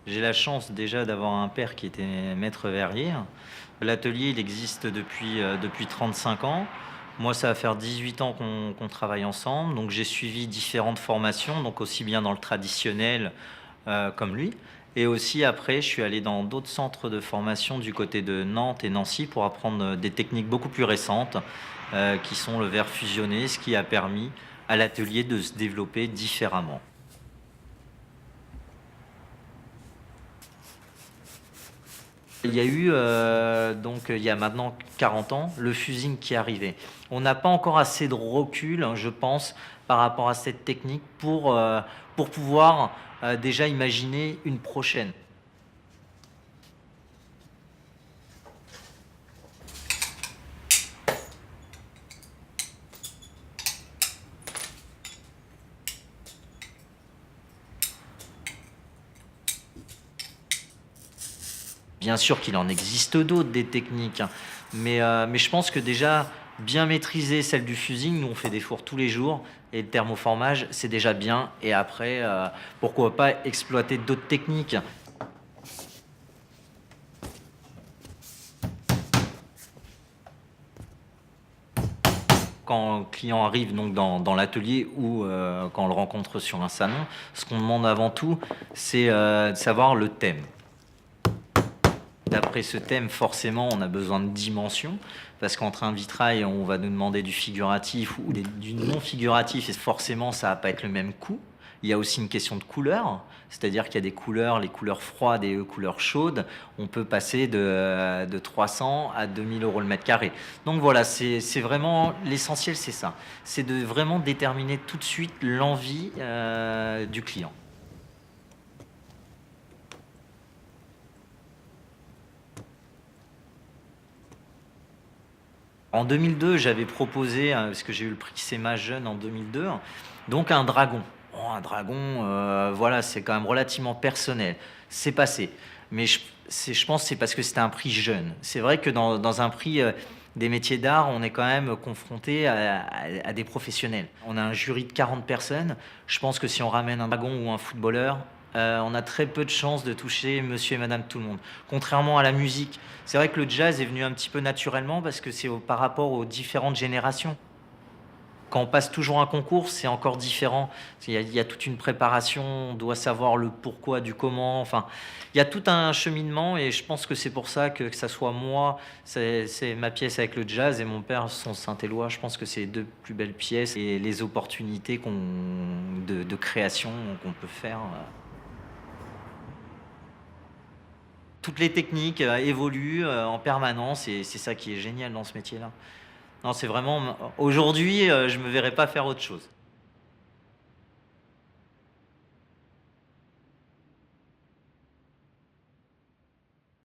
J'ai la chance déjà d'avoir un père qui était maître verrier. L'atelier, il existe depuis 35 ans. Moi, ça va faire 18 ans qu'on travaille ensemble. Donc, j'ai suivi différentes formations, donc aussi bien dans le traditionnel comme lui. Et aussi, après, je suis allé dans d'autres centres de formation du côté de Nantes et Nancy pour apprendre des techniques beaucoup plus récentes, qui sont le verre fusionné, ce qui a permis à l'atelier de se développer différemment. Il y a eu, donc il y a maintenant 40 ans, le fusing qui est arrivé. On n'a pas encore assez de recul, hein, je pense, par rapport à cette technique pour pouvoir déjà imaginer une prochaine. Bien sûr qu'il en existe d'autres des techniques, hein, mais je pense que déjà bien maîtriser celle du fusing, nous on fait des fours tous les jours et le thermoformage, c'est déjà bien et après, pourquoi pas exploiter d'autres techniques. Quand le client arrive donc dans l'atelier ou quand on le rencontre sur un salon, ce qu'on demande avant tout, c'est de savoir le thème. D'après ce thème, forcément, on a besoin de dimensions, parce qu'entre un vitrail, on va nous demander du figuratif ou du non figuratif, et forcément, ça va pas être le même coût. Il y a aussi une question de couleur, c'est-à-dire qu'il y a des couleurs, les couleurs froides et couleurs chaudes, on peut passer de 300 à 2000 euros le mètre carré. Donc voilà, c'est vraiment l'essentiel, c'est ça. C'est de vraiment déterminer tout de suite l'envie du client. En 2002, j'avais proposé, parce que j'ai eu le prix CEMA Jeune en 2002, donc un dragon. Bon, un dragon, voilà, c'est quand même relativement personnel. C'est passé. Mais je pense que c'est parce que c'était un prix jeune. C'est vrai que dans un prix des métiers d'art, on est quand même confronté à des professionnels. On a un jury de 40 personnes. Je pense que si on ramène un dragon ou un footballeur, on a très peu de chances de toucher monsieur et madame tout le monde. Contrairement à la musique, c'est vrai que le jazz est venu un petit peu naturellement parce que c'est par rapport aux différentes générations. Quand on passe toujours un concours, c'est encore différent. Il y a toute une préparation, on doit savoir le pourquoi du comment. Enfin, il y a tout un cheminement et je pense que c'est pour ça que ça soit moi, c'est ma pièce avec le jazz et mon père son Saint-Éloi. Je pense que c'est les deux plus belles pièces et les opportunités de création qu'on peut faire. Toutes les techniques évoluent en permanence et c'est ça qui est génial dans ce métier-là. Non, c'est vraiment aujourd'hui, je me verrais pas faire autre chose.